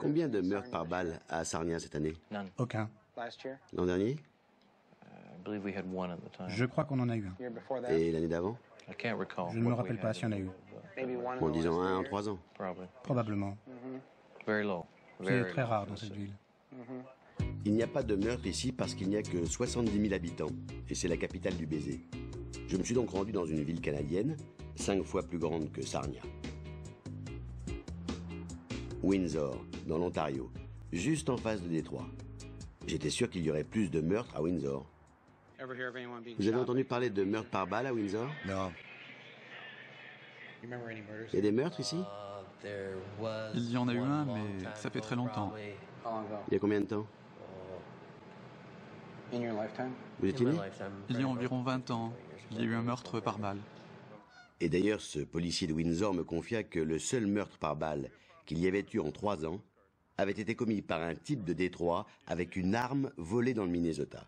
Combien de meurtres par balle à Sarnia cette année? Aucun. L'an dernier? Je crois qu'on en a eu un. Et l'année d'avant? Je ne me rappelle pas s'il y en a eu. En disant un en 3 ans. Probablement. C'est très rare dans cette ville. Il n'y a pas de meurtre ici parce qu'il n'y a que 70 000 habitants. Et c'est la capitale du baiser. Je me suis donc rendu dans une ville canadienne, 5 fois plus grande que Sarnia. Windsor, dans l'Ontario, juste en face de Détroit. J'étais sûr qu'il y aurait plus de meurtres à Windsor. Vous avez entendu parler de meurtres par balle à Windsor? Non. Il y a des meurtres ici? Il y en a eu un, mais ça fait très longtemps. Il y a combien de temps? Vous étiez né? Il y a environ 20 ans, il y a eu un meurtre par balle. Et d'ailleurs, ce policier de Windsor me confia que le seul meurtre par balle qu'il y avait eu en 3 ans avait été commis par un type de Détroit avec une arme volée dans le Minnesota.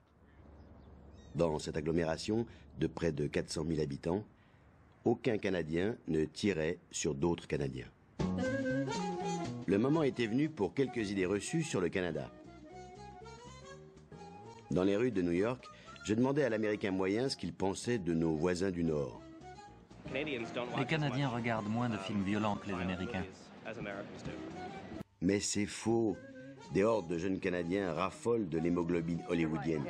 Dans cette agglomération de près de 400 000 habitants, aucun Canadien ne tirait sur d'autres Canadiens. Le moment était venu pour quelques idées reçues sur le Canada. Dans les rues de New York, je demandais à l'Américain moyen ce qu'il pensait de nos voisins du Nord. Les Canadiens regardent moins de films violents que les Américains. Mais c'est faux. Des hordes de jeunes Canadiens raffolent de l'hémoglobine hollywoodienne.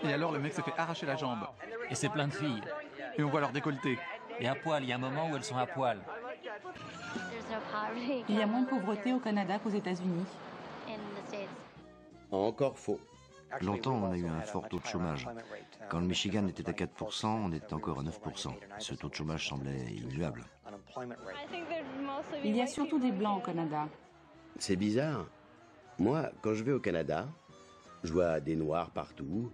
Et alors le mec s'est fait arracher la jambe. Et c'est plein de filles. Et on voit leur décolleté. Et à poil, il y a un moment où elles sont à poil. Il y a moins de pauvreté au Canada qu'aux États-Unis. Encore faux. Longtemps, on a eu un fort taux de chômage. Quand le Michigan était à 4%, on était encore à 9%. Ce taux de chômage semblait immuable. Il y a surtout des Blancs au Canada. C'est bizarre. Moi, quand je vais au Canada, je vois des Noirs partout,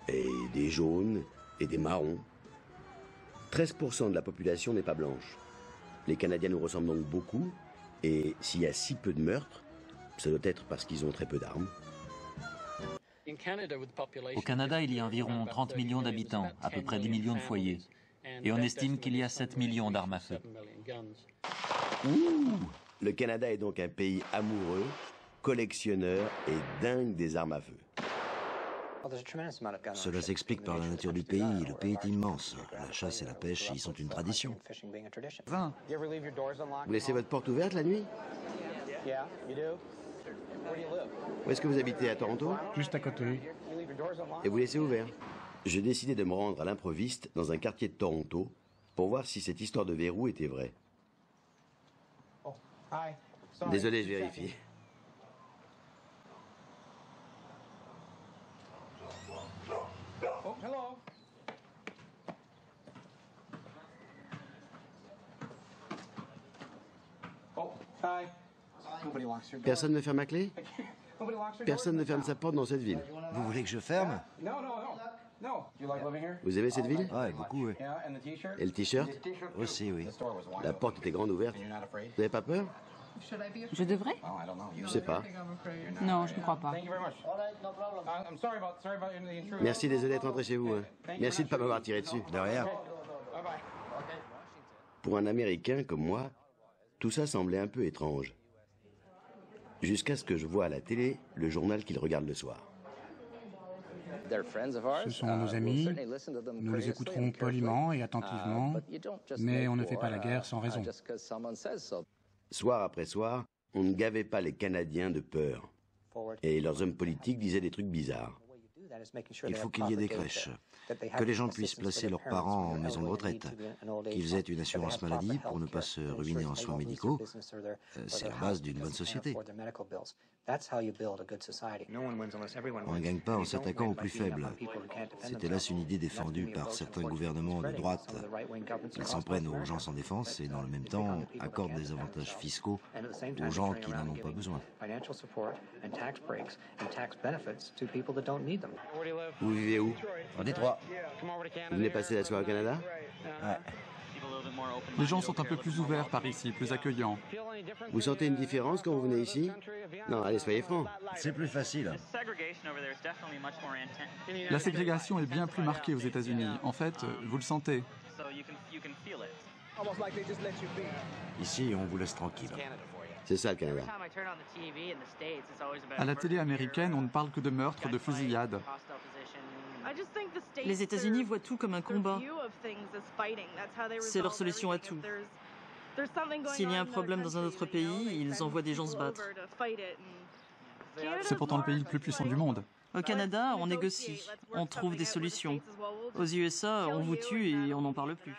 et des jaunes, et des marrons. 13% de la population n'est pas blanche. Les Canadiens nous ressemblent donc beaucoup, et s'il y a si peu de meurtres, ça doit être parce qu'ils ont très peu d'armes. Au Canada, il y a environ 30 millions d'habitants, à peu près 10 millions de foyers. Et on estime qu'il y a 7 millions d'armes à feu. Ouh! Le Canada est donc un pays amoureux, collectionneur et dingue des armes à feu. Cela s'explique par la nature du pays. Le pays est immense. La chasse et la pêche y sont une tradition. Vous laissez votre porte ouverte la nuit? Où est-ce que vous habitez, à Toronto? Juste à côté. Et vous laissez ouvert? J'ai décidé de me rendre à l'improviste dans un quartier de Toronto pour voir si cette histoire de verrou était vraie. Désolé, je vérifie. Personne ne ferme ma clé? Personne ne ferme sa porte dans cette ville. Vous voulez que je ferme? Vous aimez cette ville? Ouais, beaucoup, oui. Et le t-shirt? Aussi, oui. La porte était grande ouverte. Vous n'avez pas peur? Je devrais? Je sais pas. Non, je ne crois pas. Merci, désolé d'être rentré chez vous. Hein. Merci de ne pas m'avoir tiré dessus. De rien. Pour un Américain comme moi, tout ça semblait un peu étrange. Jusqu'à ce que je vois à la télé le journal qu'ils regardent le soir. Ce sont nos amis. Nous les écouterons poliment et attentivement, mais on ne fait pas la guerre sans raison. Soir après soir, on ne gavait pas les Canadiens de peur. Et leurs hommes politiques disaient des trucs bizarres. Il faut qu'il y ait des crèches, que les gens puissent placer leurs parents en maison de retraite, qu'ils aient une assurance maladie pour ne pas se ruiner en soins médicaux. C'est la base d'une bonne société. On ne gagne pas en s'attaquant aux plus faibles. C'est hélas une idée défendue par certains gouvernements de droite. Ils s'en prennent aux gens sans défense et dans le même temps accordent des avantages fiscaux aux gens qui n'en ont pas besoin. Vous vivez où? En Détroit. Vous venez passer la soirée au Canada? Ouais. Les gens sont un peu plus ouverts par ici, plus accueillants. Vous sentez une différence quand vous venez ici? Non, allez, soyez francs. C'est plus facile. La ségrégation est bien plus marquée aux États-Unis. En fait, vous le sentez. Ici, on vous laisse tranquille. C'est ça le Canada. À la télé américaine, on ne parle que de meurtres, de fusillades. Les États-Unis voient tout comme un combat. C'est leur solution à tout. S'il y a un problème dans un autre pays, ils envoient des gens se battre. C'est pourtant le pays le plus puissant du monde. Au Canada, on négocie, on trouve des solutions. Aux USA, on vous tue et on n'en parle plus.